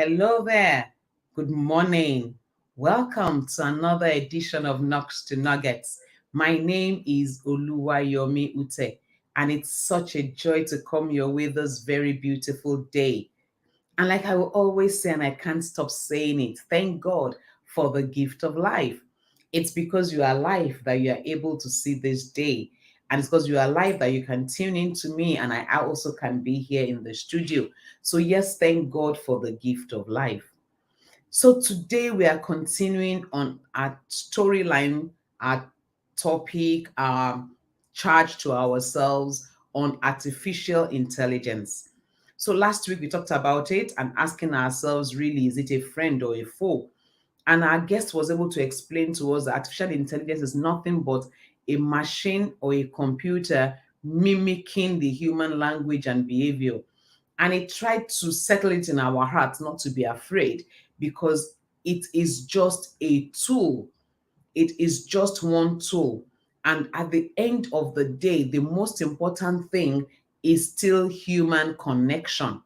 Hello there. Good morning. Welcome to another edition of Knocks to Nuggets. My name is Oluwayomi Ute, and it's such a joy to come your way this very beautiful day. And like I will always say, and I can't stop saying it, thank God for the gift of life. It's because you are alive that you are able to see this day. And it's because you are alive that you can tune in to me, and I also can be here in the studio. So, yes, thank God for the gift of life. So, today we are continuing on our storyline, our topic, our charge to ourselves on artificial intelligence. So last week we talked about it and asking ourselves, really, is it a friend or a foe? And our guest was able to explain to us that artificial intelligence is nothing but a machine or a computer mimicking the human language and behavior. And it tried to settle it in our hearts not to be afraid because it is just a tool. It is just one tool. And at the end of the day, the most important thing is still human connection.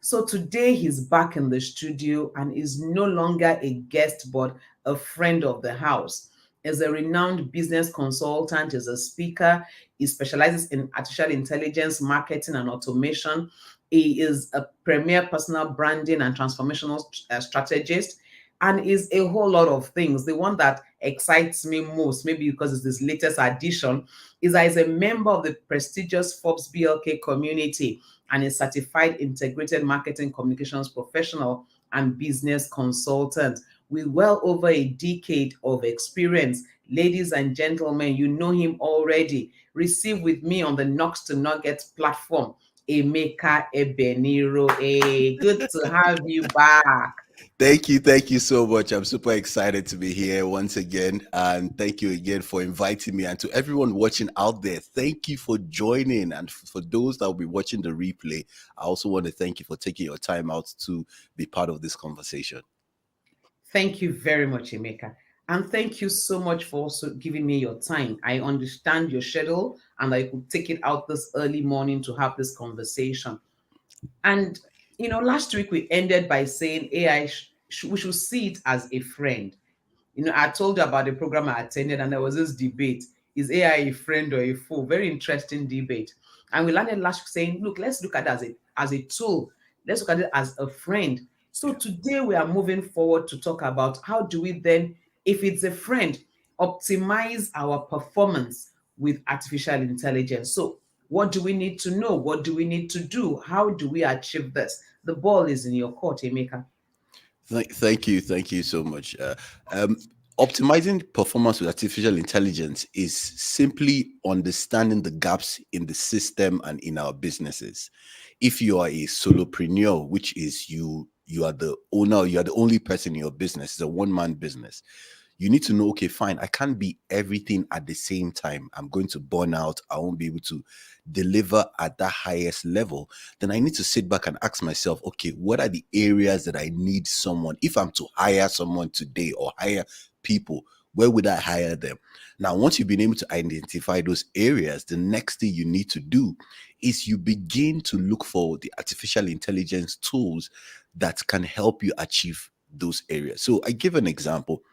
So today he's back in the studio and is no longer a guest, but a friend of the house. Is a renowned business consultant, is a speaker. He specializes in artificial intelligence, marketing, and automation. He is a premier personal branding and transformational strategist, and is a whole lot of things. The one that excites me most, maybe because it's this latest addition, is that he's a member of the prestigious Forbes BLK community and a certified integrated marketing communications professional and business consultant with well over a decade of experience. Ladies and gentlemen, you know him already. Receive with me on the Knox to Nuggets platform, Emeka Ebeniro. Hey, good to have you back. Thank you so much. I'm super excited to be here once again. And thank you again for inviting me. And to everyone watching out there, thank you for joining. And for those that will be watching the replay, I also want to thank you for taking your time out to be part of this conversation. Thank you very much, Emeka. And thank you so much for also giving me your time. I understand your schedule and I could take it out this early morning to have this conversation. And, last week we ended by saying AI, we should see it as a friend. I told you about the program I attended, and there was this debate: is AI a friend or a foe? Very interesting debate. And we landed last week saying, look, let's look at it as a tool. Let's look at it as a friend. So today we are moving forward to talk about how do we then, if it's a friend, optimize our performance with artificial intelligence. So what do we need to know? What do we need to do? How do we achieve this? The ball is in your court, Emeka. Thank you so much. Um, Optimizing performance with artificial intelligence is simply understanding the gaps in the system and in our businesses. If you are a solopreneur, which is you are the owner, you are the only person in your business, it's a one-man business. You need to know, okay, fine, I can't be everything at the same time. I'm going to burn out. I won't be able to deliver at the highest level. Then I need to sit back and ask myself, okay, what are the areas that I need someone? If I'm to hire someone today or hire people, where would I hire them? Now, once you've been able to identify those areas, the next thing you need to do is you begin to look for the artificial intelligence tools that can help you achieve those areas. So I give an example.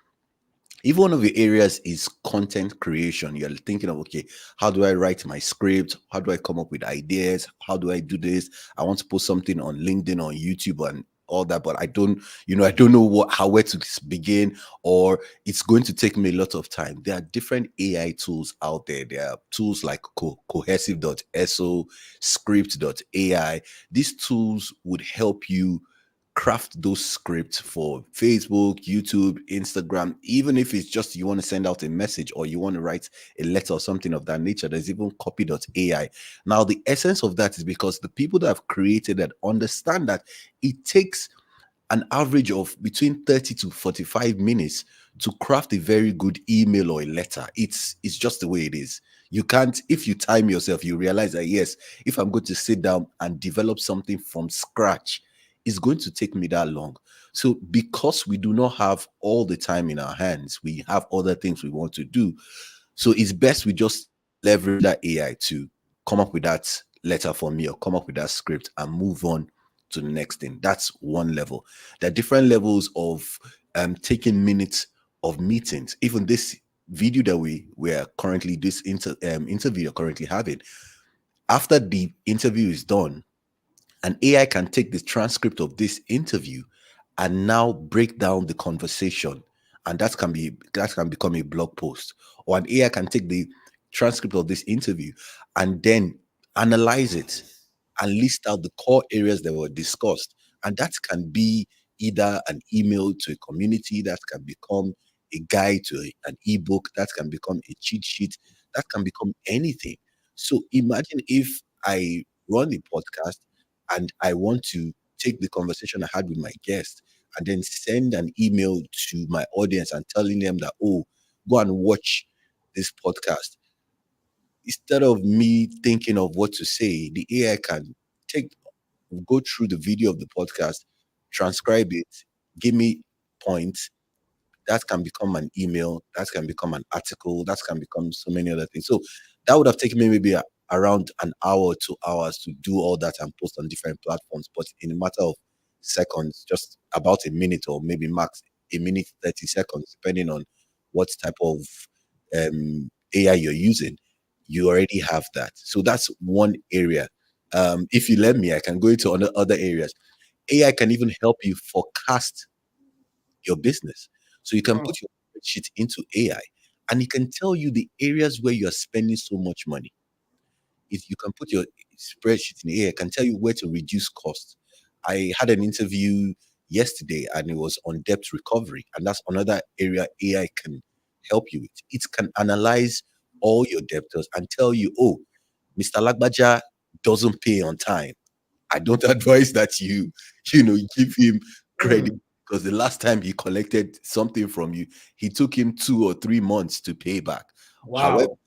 If one of your areas is content creation, you're thinking of, okay, how do I write my script? How do I come up with ideas? How do I do this? I want to post something on LinkedIn, on YouTube, and all that, but I don't know where to begin, or it's going to take me a lot of time. There are different AI tools out there. There are tools like cohesive.so, script.ai. These tools would help you craft those scripts for Facebook, YouTube, Instagram. Even if it's just you want to send out a message or you want to write a letter or something of that nature, there's even copy.ai. Now, the essence of that is because the people that have created that understand that it takes an average of between 30 to 45 minutes to craft a very good email or a letter. It's just the way it is. You can't, if you time yourself, you realize that, yes, if I'm going to sit down and develop something from scratch, it's going to take me that long. So because we do not have all the time in our hands, we have other things we want to do. So it's best we just leverage that AI to come up with that letter for me or come up with that script and move on to the next thing. That's one level. There are different levels of taking minutes of meetings. Even this video that we are currently interview you're currently having, after the interview is done, an AI can take the transcript of this interview and now break down the conversation, and that can become a blog post. Or an AI can take the transcript of this interview and then analyze it and list out the core areas that were discussed. And that can be either an email to a community, that can become a guide to an ebook, that can become a cheat sheet, that can become anything. So imagine if I run a podcast and I want to take the conversation I had with my guest and then send an email to my audience and telling them that, oh, go and watch this podcast. Instead of me thinking of what to say, the AI can take go through the video of the podcast, transcribe it, give me points, that can become an email, that can become an article, that can become so many other things. So that would have taken me maybe around an hour or 2 hours to do all that and post on different platforms. But in a matter of seconds, just about a minute or maybe max a minute, 30 seconds, depending on what type of AI you're using, you already have that. So that's one area. If you let me, I can go into other areas. AI can even help you forecast your business. So you can Mm. put your spreadsheet into AI and it can tell you the areas where you're spending so much money. If you can put your spreadsheet in AI, it can tell you where to reduce costs. I had an interview yesterday and it was on debt recovery. And that's another area AI can help you with. It can analyze all your debtors and tell you, oh, Mr. Lagbaja doesn't pay on time. I don't advise that give him credit Mm. because the last time he collected something from you, he took him 2 or 3 months to pay back. However, Wow.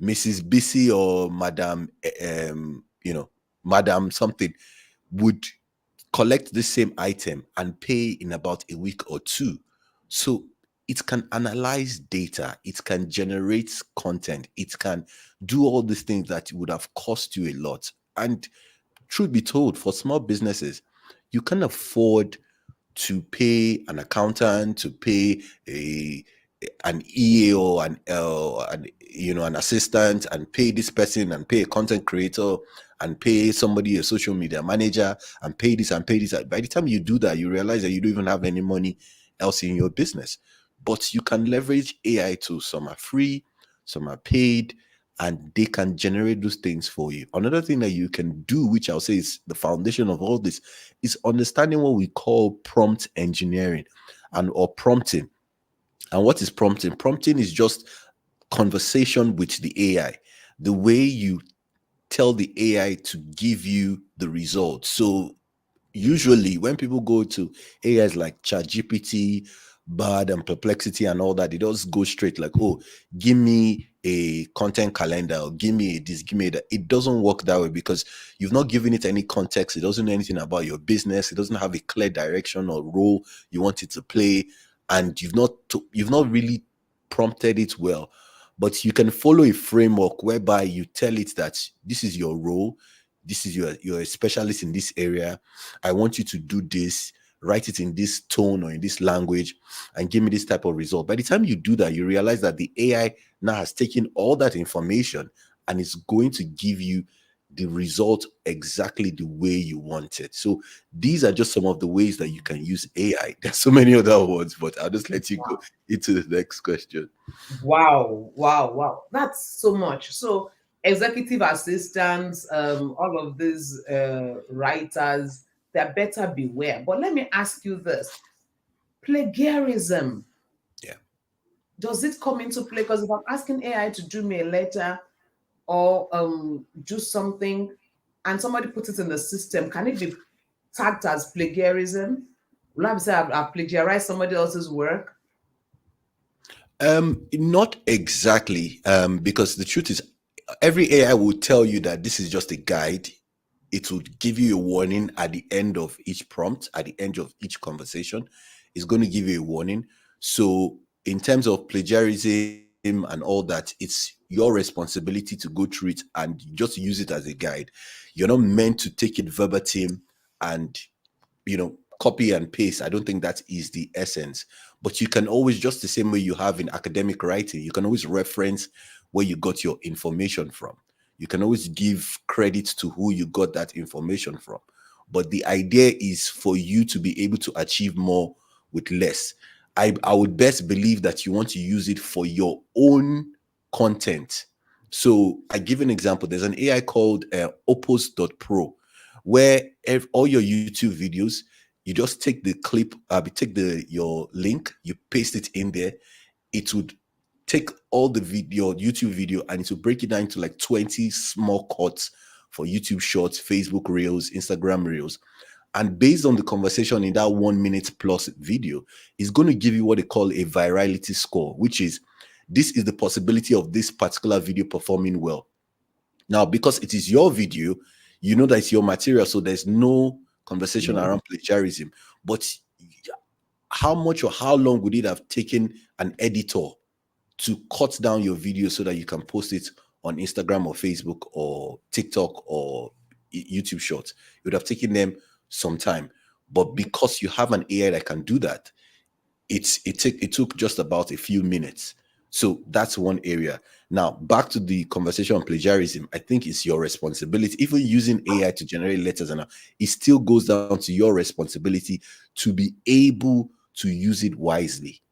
Mrs. Bissy or Madam something would collect the same item and pay in about a week or two. So it can analyze data, it can generate content, it can do all these things that would have cost you a lot. And truth be told, for small businesses, you can afford to pay an accountant, to pay a an EA or an assistant, and pay this person, and pay a content creator, and pay somebody a social media manager, and pay this and pay this. By the time you do that, you realize that you don't even have any money else in your business. But you can leverage AI tools. Some are free, some are paid, and they can generate those things for you. Another thing that you can do, which I'll say is the foundation of all this, is understanding what we call prompt engineering and or prompting. And what is prompting? Prompting is just conversation with the AI. The way you tell the AI to give you the result. So usually when people go to AIs like ChatGPT, Bard, and Perplexity and all that, they just go straight like, oh, give me a content calendar or give me this, give me that. It doesn't work that way because you've not given it any context. It doesn't know anything about your business. It doesn't have a clear direction or role you want it to play, and you've not really prompted it well. But you can follow a framework whereby you tell it that this is your role, this is you're a specialist in this area. I want you to do this, write it in this tone or in this language, and give me this type of result. By the time you do that, you realize that the AI now has taken all that information and is going to give you the result exactly the way you want it. So these are just some of the ways that you can use AI. There's so many other ones, but I'll just let you go into the next question. Wow, wow, wow. That's so much. So, executive assistants, all of these writers, they're better beware. But let me ask you this: plagiarism, Yeah. does it come into play? Because if I'm asking AI to do me a letter or do something and somebody puts it in the system, can it be tagged as plagiarism? Will I say I've plagiarized somebody else's work? Not exactly, because the truth is, every AI will tell you that this is just a guide. It will give you a warning at the end of each prompt, at the end of each conversation. It's going to give you a warning. So, in terms of plagiarism and all that, it's your responsibility to go through it and just use it as a guide. You're not meant to take it verbatim and copy and paste. I don't think that is the essence. But you can always, just the same way you have in academic writing, you can always reference where you got your information from. You can always give credit to who you got that information from. But the idea is for you to be able to achieve more with less. I would best believe that you want to use it for your own content. So I give an example. There's an AI called Opus.pro, where all your YouTube videos, you just take the clip, take your link, you paste it in there. It would take all the video, YouTube video, and it will break it down into like 20 small cuts for YouTube Shorts, Facebook Reels, Instagram Reels. And based on the conversation in that 1 minute plus video, it's going to give you what they call a virality score, which is this is the possibility of this particular video performing well. Now, because it is your video, you know that it's your material, so there's no conversation Yeah. around plagiarism. But how much or how long would it have taken an editor to cut down your video so that you can post it on Instagram or Facebook or TikTok or YouTube Shorts? It would have taken them some time. But because you have an AI that can do that, it took just about a few minutes. So that's one area. Now, back to the conversation on plagiarism, I think it's your responsibility. Even using AI to generate letters, and it still goes down to your responsibility to be able to use it wisely.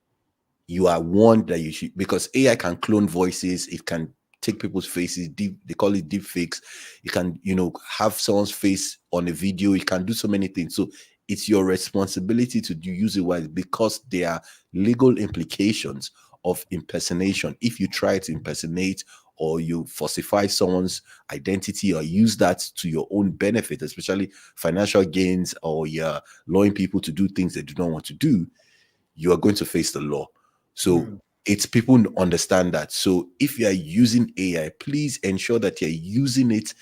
You are warned that you should, because AI can clone voices, it can take people's faces, they call it deep fakes. You can, have someone's face on a video. You can do so many things. So it's your responsibility to use it wisely, because there are legal implications of impersonation. If you try to impersonate or you falsify someone's identity or use that to your own benefit, especially financial gains, or you're allowing people to do things they do not want to do, you are going to face the law. So it's people understand that. So if you are using AI, please ensure that you're using it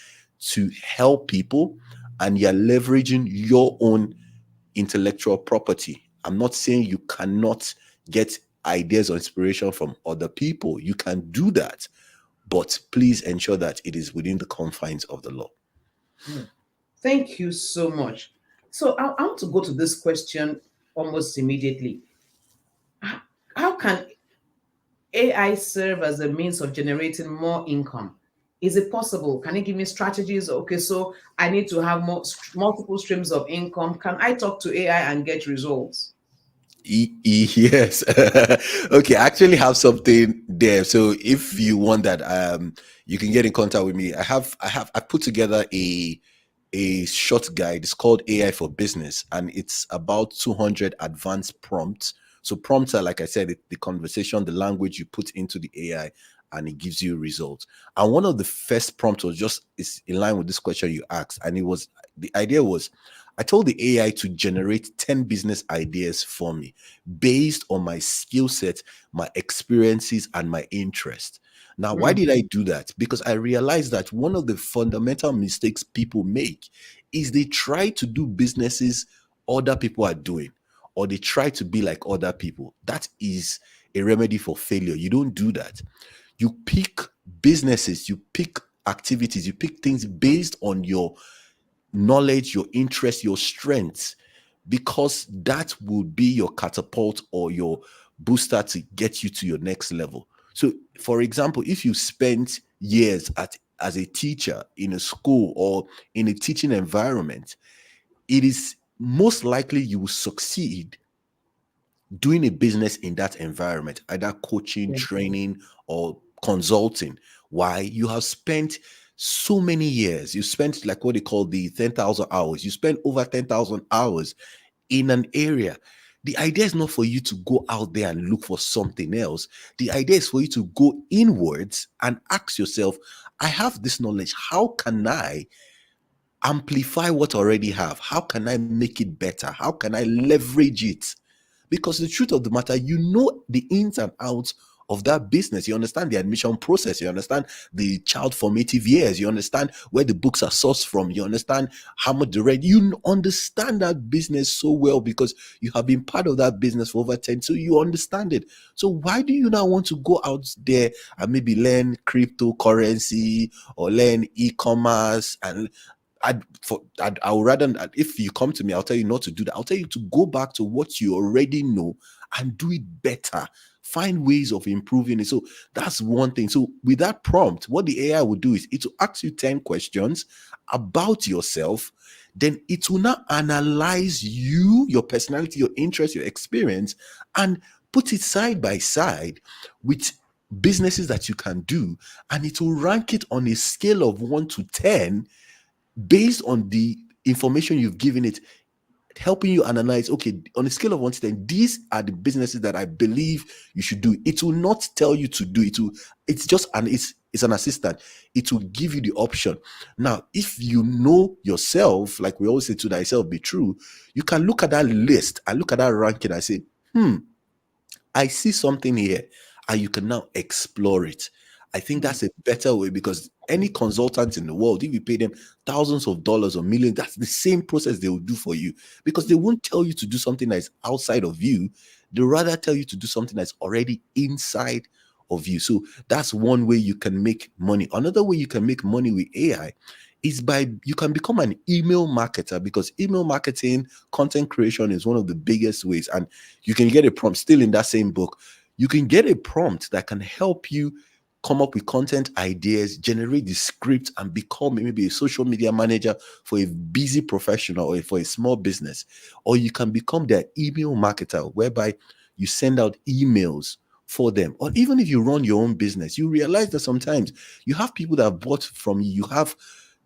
to help people and you're leveraging your own intellectual property. I'm not saying you cannot get ideas or inspiration from other people. You can do that, but please ensure that it is within the confines of the law. Thank you so much. So I want to go to this question almost immediately. How can AI serve as a means of generating more income? Is it possible? Can you give me strategies? Okay, so I need to have multiple streams of income. Can I talk to AI and get results? Yes. Okay, I actually have something there. So if you want that, you can get in contact with me. I put together a short guide. It's called AI for Business, and it's about 200 advanced prompts. So prompts are, like I said, the conversation, the language you put into the AI, and it gives you results. And one of the first prompts was just is in line with this question you asked, and the idea was, I told the AI to generate 10 business ideas for me based on my skill set, my experiences, and my interest. Now, why did I do that? Because I realized that one of the fundamental mistakes people make is they try to do businesses other people are doing, or they try to be like other people. That is a remedy for failure. You don't do that. You pick businesses, you pick activities, you pick things based on your knowledge, your interest, your strengths, because that will be your catapult or your booster to get you to your next level. So, for example, if you spent years as a teacher in a school or in a teaching environment, it is most likely you will succeed doing a business in that environment, either coaching, training, or consulting. Why? You have spent so many years. You spent like what they call the 10,000 hours. You spent over 10,000 hours in an area. The idea is not for you to go out there and look for something else. The idea is for you to go inwards and ask yourself, I have this knowledge. How can I amplify what I already have? How can I make it better? How can I leverage it? Because the truth of the matter, you know the ins and outs of that business. You understand the admission process. You understand the child formative years. You understand where the books are sourced from. You understand how much the rent. You understand that business so well because you have been part of that business for over 10. So you understand it. So why do you now want to go out there and maybe learn cryptocurrency or learn e-commerce? And I would rather, if you come to me, I'll tell you not to do that. I'll tell you to go back to what you already know and do it better. Find ways of improving it. So that's one thing. So with that prompt, what the AI will do is it will ask you 10 questions about yourself. Then it will now analyze you, your personality, your interest, your experience, and put it side by side with businesses that you can do. And it will rank it on a scale of 1 to 10 based on the information you've given it, helping you analyze, okay, on a scale of 1 to 10, these are the businesses that I believe you should do. It will not tell you to do it. It's just it's an assistant. It will give you the option. Now, if you know yourself, like we always say, to thyself be true, you can look at that list and look at that ranking and say, I see something here, and you can now explore it. I think that's a better way, because any consultant in the world, if you pay them thousands of dollars or millions, that's the same process they will do for you, because they won't tell you to do something that's outside of you. They rather tell you to do something that's already inside of you. So that's one way you can make money. Another way you can make money with AI is by, you can become an email marketer, because email marketing, content creation is one of the biggest ways. And you can get a prompt, still in that same book, you can get a prompt that can help you come up with content ideas, generate the script, and become maybe a social media manager for a busy professional or for a small business. Or you can become their email marketer, whereby you send out emails for them. Or even if you run your own business, you realize that sometimes you have people that have bought from you, you have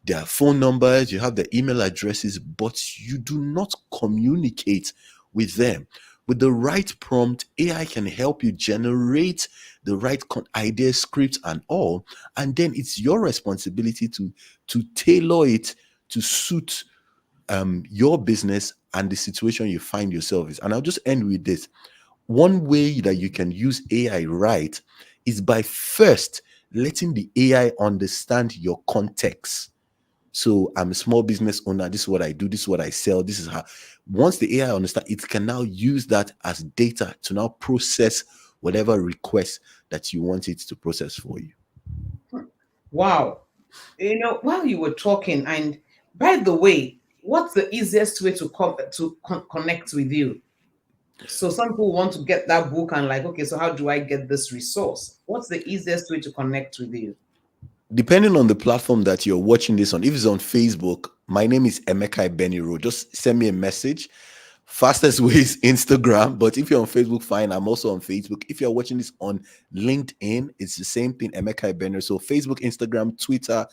their phone numbers, you have their email addresses, but you do not communicate with them. With the right prompt, AI can help you generate the right idea, script, and all. And then it's your responsibility to tailor it to suit your business and the situation you find yourself in. And I'll just end with this. One way that you can use AI right is by first letting the AI understand your context. So I'm a small business owner. This is what I do. This is what I sell. This is how. Once the AI understand, it can now use that as data to now process whatever request that you want it to process for you. Wow. While you were talking, and by the way, what's the easiest way to connect with you? So some people want to get that book and like, okay, so how do I get this resource? What's the easiest way to connect with you? Depending on the platform that you're watching this on, if it's on Facebook, my name is Emeka Beniro. Just send me a message. Fastest way is Instagram, but if you're on Facebook, fine. I'm also on Facebook. If you're watching this on LinkedIn, it's the same thing, Emeka Beniro. So Facebook, Instagram, Twitter,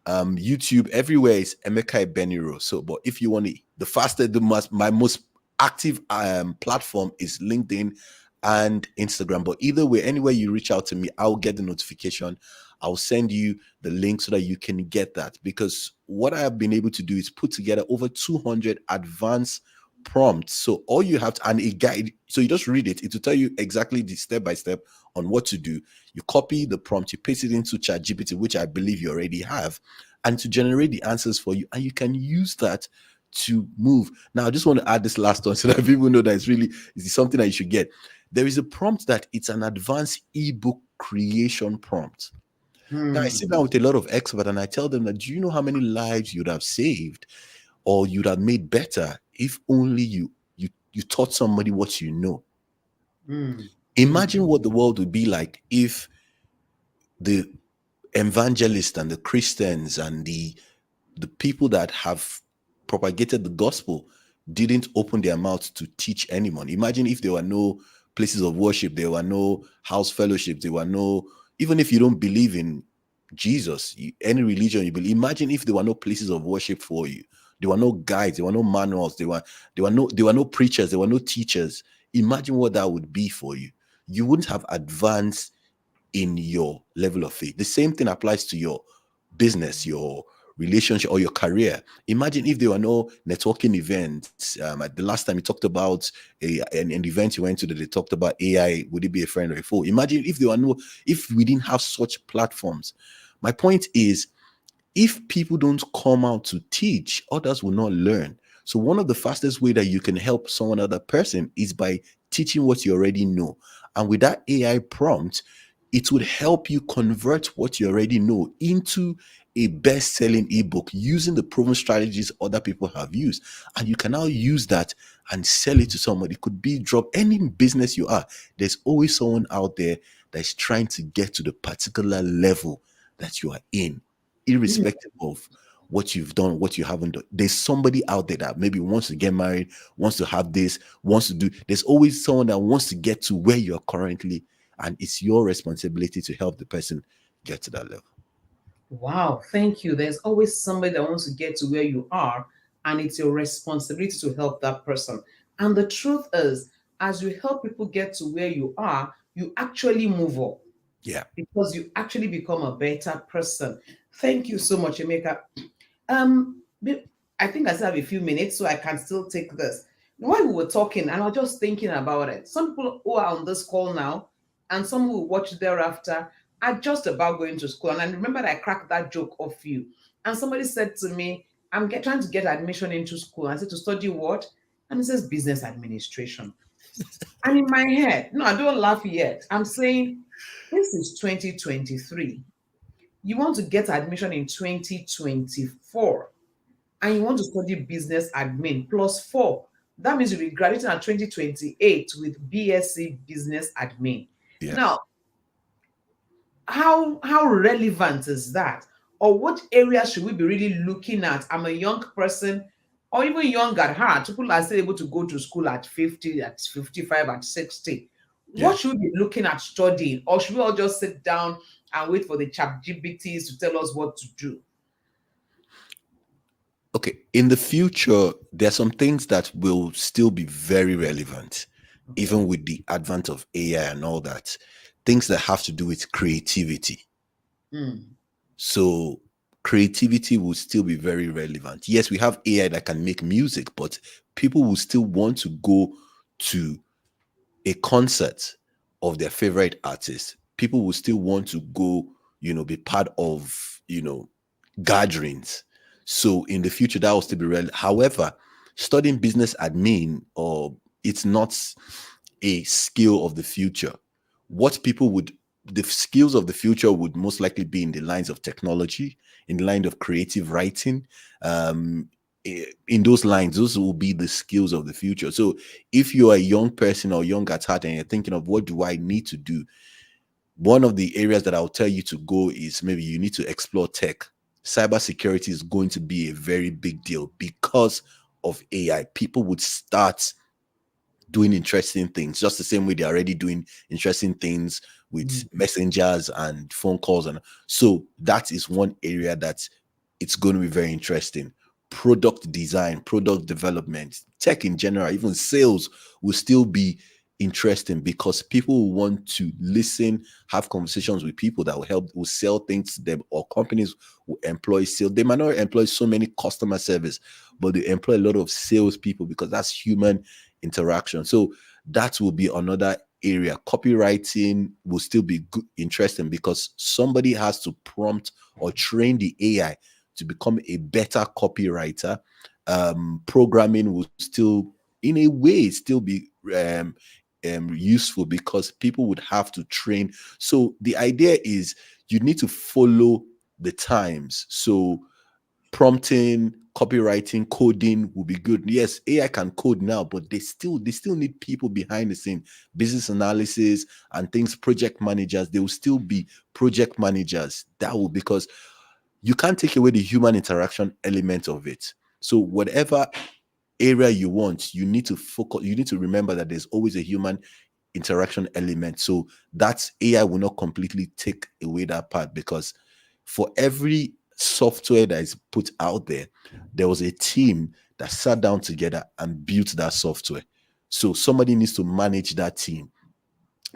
YouTube, everywhere is Emeka Beniro. So, but if you want it, the fastest, my most active platform is LinkedIn and Instagram. But either way, anywhere you reach out to me, I'll get the notification. I'll send you the link so that you can get that. Because what I have been able to do is put together over 200 advanced prompts. So all you have to, and a guide, so you just read it. It will tell you exactly the step by step on what to do. You copy the prompt, you paste it into ChatGPT, which I believe you already have, and to generate the answers for you. And you can use that to move. Now, I just want to add this last one so that people know that it's something that you should get. There is a prompt that it's an advanced ebook creation prompt. Now, I sit down with a lot of experts and I tell them that, do you know how many lives you'd have saved or you'd have made better if only you taught somebody what you know? Mm. Imagine what the world would be like if the evangelists and the Christians and the people that have propagated the gospel didn't open their mouths to teach anyone. Imagine if there were no places of worship, there were no house fellowships, there were no, even if you don't believe in Jesus, any religion you believe, imagine if there were no places of worship for you. There were no guides, there were no manuals, there were no preachers, there were no teachers. Imagine what that would be for you. You wouldn't have advanced in your level of faith. The same thing applies to your business, your relationship, or your career. Imagine if there were no networking events. At the last time you talked about an event you went to that they talked about AI, would it be a friend or a foe? Imagine if if we didn't have such platforms. My point is, if people don't come out to teach, others will not learn. So one of the fastest way that you can help someone other person is by teaching what you already know. And with that AI prompt, it would help you convert what you already know into a best-selling ebook using the proven strategies other people have used. And you can now use that and sell it to somebody. It could be drop any business you are. There's always someone out there that's trying to get to the particular level that you are in, Mm. irrespective of what you've done, what you haven't done. There's somebody out there that maybe wants to get married, wants to have this, wants to do. There's always someone that wants to get to where you're currently, and it's your responsibility to help the person get to that level. Wow, thank you. There's always somebody that wants to get to where you are, and it's your responsibility to help that person. And the truth is, as you help people get to where you are, you actually move up Yeah, because you actually become a better person. Thank you so much, Emeka. I think I still have a few minutes, so I can still take this. While we were talking, and I was just thinking about it. Some people who are on this call now, and some who will watch thereafter, are just about going to school. And I remember that I cracked that joke off you. And somebody said to me, trying to get admission into school. I said, to study what? And it says business administration. And in my head, no, I don't laugh yet. I'm saying, this is 2023. You want to get admission in 2024 and you want to study business admin plus 4. That means you'll be graduating at 2028 with BSc business admin. yes, Now, how relevant is that? Or what area should we be really looking at? I'm a young person, or even young at heart. People are still able to go to school at 50, at 55, at 60. yeah. What should we be looking at studying? Or should we all just sit down and wait for the chat GPTs to tell us what to do? Okay, in the future, there are some things that will still be very relevant, Okay. even with the advent of AI and all that. Things that have to do with creativity. Mm, So creativity will still be very relevant. Yes, we have AI that can make music, but people will still want to go to a concert of their favorite artist. People will still want to go, be part of, gatherings. So in the future, that will still be relevant. However, studying business admin, or it's not a skill of the future. What people would The skills of the future would most likely be in the lines of technology, in the line of creative writing. In those lines, those will be the skills of the future. So if you're a young person or young at heart and you're thinking of what do I need to do, one of the areas that I'll tell you to go is maybe you need to explore tech. Cybersecurity is going to be a very big deal because of AI. People would start doing interesting things, just the same way they're already doing interesting things with mm, messengers and phone calls. And so that is one area that it's going to be very interesting. Product design, product development, tech in general, even sales will still be interesting because people will want to listen, have conversations with people that will sell things to them, or companies will employ sales. They might not employ so many customer service, but they employ a lot of sales people because that's human interaction. So that will be another area. Copywriting will still be good, interesting, because somebody has to prompt or train the AI to become a better copywriter. Programming will still, in a way, still be useful because people would have to train. So the idea is you need to follow the times. So prompting, copywriting, coding will be good. Yes, AI can code now, but they still need people behind the scene, business analysis and things, project managers. They will still be project managers. That will, because you can't take away the human interaction element of it. So whatever area you want, you need to focus, you need to remember that there's always a human interaction element. So that AI will not completely take away that part, because for every software that is put out there, there was a team that sat down together and built that software. So somebody needs to manage that team.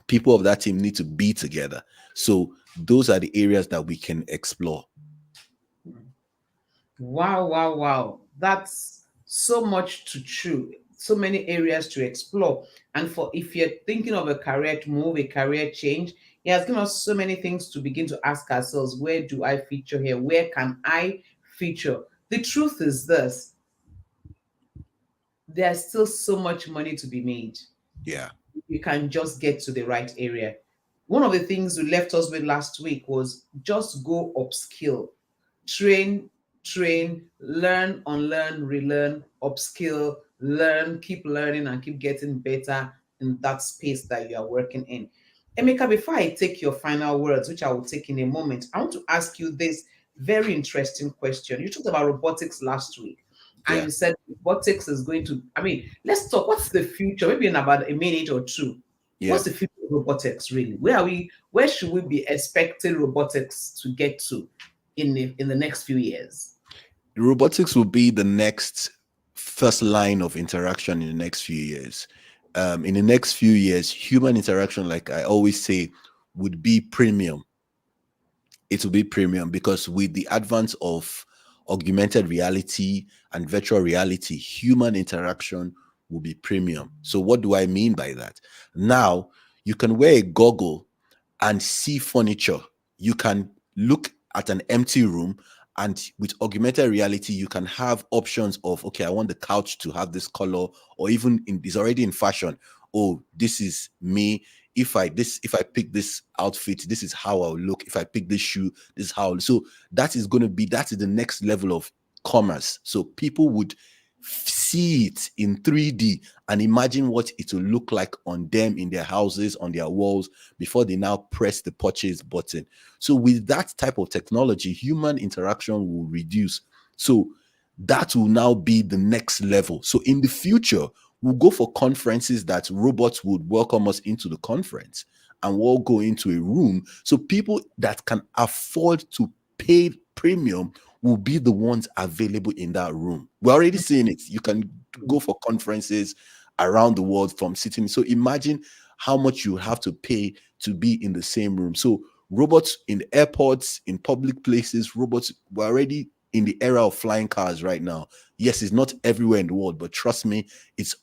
People of that team need to be together. So those are the areas that we can explore. mm. Wow, wow, wow. That's so much to chew, so many areas to explore. And for if you're thinking of a career move, a career change, it has given us so many things to begin to ask ourselves, where do I feature here? Where can I feature? The truth is this, there's still so much money to be made. Yeah. You can just get to the right area. One of the things you left us with last week was just go upskill, train, learn, unlearn, relearn, upskill, learn, keep learning, and keep getting better in that space that you are working in. Emeka, before I take your final words, which I will take in a moment, I want to ask you this very interesting question. You talked about robotics last week, and Yeah. you said robotics is going to, I mean, let's talk. What's the future? Maybe in about a minute or two. Yeah. What's the future of robotics really? Where are we? Where should we be expecting robotics to get to in the next few years? Robotics will be the next first line of interaction in the next few years. In the next few years, human interaction, like I always say, would be premium. It will be premium because with the advance of augmented reality and virtual reality, human interaction will be premium. So, what do I mean by that? Now, you can wear a goggle and see furniture. You can look at an empty room, and with augmented reality, you can have options of, okay, I want the couch to have this color, or even it's already in fashion. Oh, this is me. If I pick this outfit, this is how I'll look. If I pick this shoe, this is how. So that is the next level of commerce. So people would see it in 3D and imagine what it will look like on them in their houses, on their walls, before they now press the purchase button. So with that type of technology, human interaction will reduce. So that will now be the next level. So in the future, we'll go for conferences that robots would welcome us into the conference, and we'll go into a room. So people that can afford to pay premium will be the ones available in that room. We're already seeing it. You can go for conferences around the world from sitting. So imagine how much you have to pay to be in the same room. So robots in airports, in public places, robots, we're already in the era of flying cars right now. Yes, it's not everywhere in the world, but trust me, it's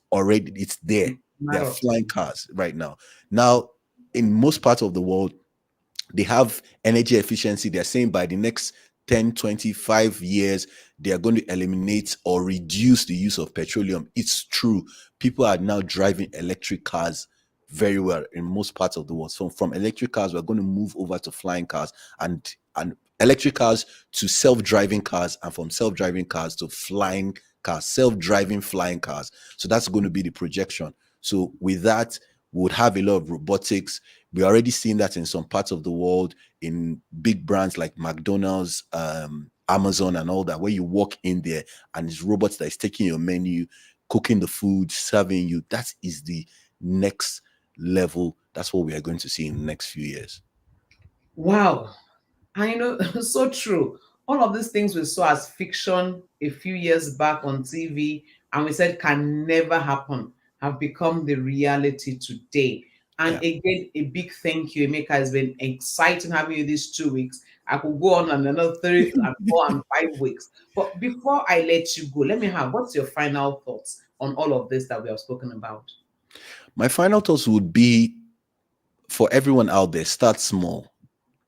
there. There are Matter of flying time. cars right now. Now, in most parts of the world, they have energy efficiency. They're saying by the next 10, 25 years, they are going to eliminate or reduce the use of petroleum. It's true. People are now driving electric cars very well in most parts of the world. So from electric cars, we're going to move over to flying cars, and electric cars to self-driving cars, and from self-driving cars to flying cars, self-driving flying cars. So that's going to be the projection. So with that, we would have a lot of robotics. We're already seeing that in some parts of the world, in big brands like McDonald's, Amazon, and all that, where you walk in there and it's robots that is taking your menu, cooking the food, serving you. That is the next level. That's what we are going to see in the next few years. Wow. I know, so true. All of these things we saw as fiction a few years back on TV and we said can never happen have become the reality today. And Yeah. again, a big thank you, Emeka. It's been exciting having you these 2 weeks. I could go on and another 3 and 4 and 5 weeks. But before I let you go, let me have what's your final thoughts on all of this that we have spoken about? My final thoughts would be for everyone out there, start small.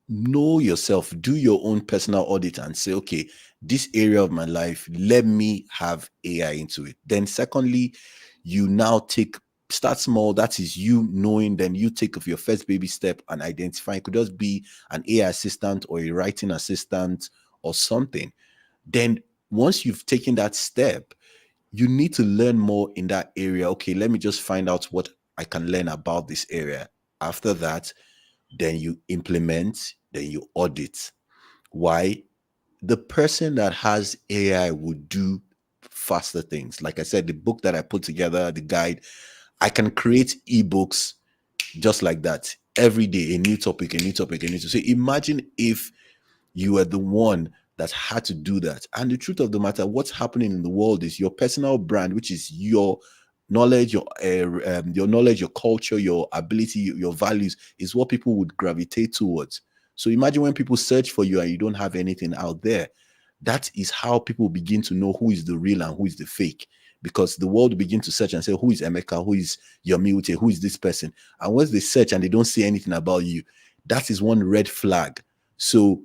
Know yourself, do your own personal audit and say, okay, this area of my life, let me have AI into it. Then secondly, you now start small. That is you knowing, then you take of your first baby step and identify. It could just be an AI assistant or a writing assistant or something. Then once you've taken that step, you need to learn more in that area. Okay, let me just find out what I can learn about this area. After that, then you implement, then you audit. Why? The person that has AI would do faster things. Like I said, the book that I put together, the guide, I can create ebooks just like that. Every day, a new topic, a new topic, a new topic. So imagine if you are the one that had to do that. And the truth of the matter, what's happening in the world is your personal brand, which is your knowledge, your knowledge, your culture, your ability, your values, is what people would gravitate towards. So imagine when people search for you and you don't have anything out there. That is how people begin to know who is the real and who is the fake. Because the world will begin to search and say, who is Emeka? Who is Yomi Ute? Who is this person? And once they search and they don't see anything about you, that is one red flag. So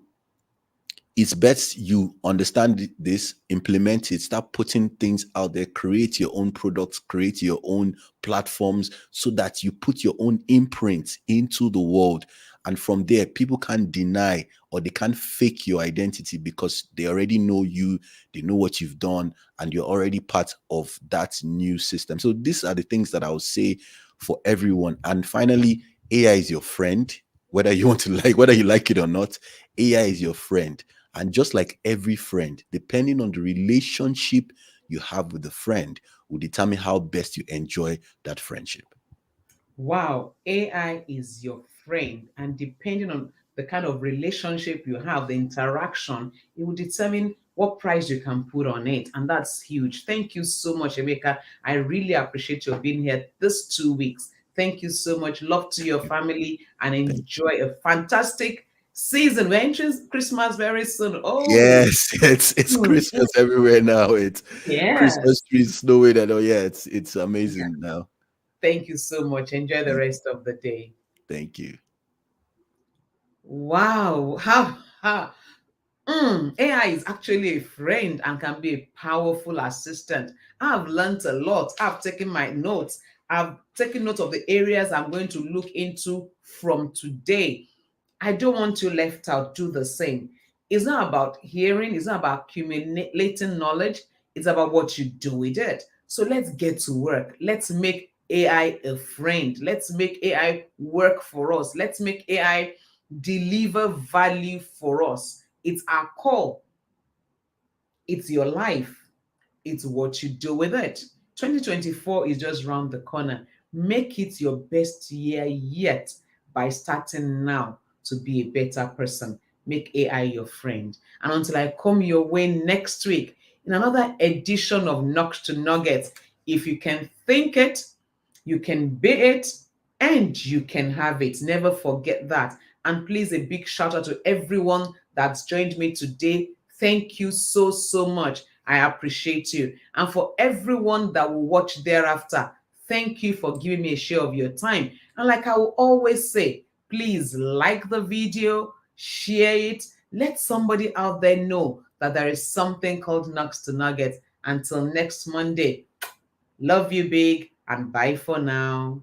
it's best you understand this, implement it, start putting things out there, create your own products, create your own platforms, so that you put your own imprint into the world. And from there, people can't deny or they can't fake your identity, because they already know you, they know what you've done, and you're already part of that new system. So these are the things that I would say for everyone. And finally, AI is your friend, whether you want to like, whether you like it or not. AI is your friend. And just like every friend, depending on the relationship you have with the friend, will determine how best you enjoy that friendship. Wow, AI is your friend, and depending on the kind of relationship you have, the interaction, it will determine what price you can put on it. And that's huge. Thank you so much, Emeka. I really appreciate your being here this 2 weeks. Thank you so much. Love to your family and Thank enjoy a fantastic season. We're entering Christmas very soon. Oh, Yes, it's mm, Christmas everywhere now. It's yes. Christmas trees snowing and oh yeah, it's amazing now. Thank you so much. Enjoy the Thank, rest of the day. thank you. Wow. AI is actually a friend and can be a powerful assistant. I've learned a lot. I've taken my notes. I've taken note of the areas I'm going to look into from today. I don't want you left out. Do the same. It's not about hearing, it's not about accumulating knowledge, it's about what you do with it. So let's get to work. Let's make AI a friend. Let's make AI work for us. Let's make AI deliver value for us. It's our call, it's your life, it's what you do with it. 2024 is just round the corner. Make it your best year yet by starting now to be a better person. Make AI your friend. And until I come your way next week in another edition of Knocks to Nuggets, if you can think it, you can be it, and you can have it. Never forget that. And please, a big shout out to everyone that's joined me today. Thank you so, so much. I appreciate you. And for everyone that will watch thereafter, thank you for giving me a share of your time. And like I will always say, please like the video, share it, let somebody out there know that there is something called Nugs to Nuggets. Until next Monday, love you big and bye for now.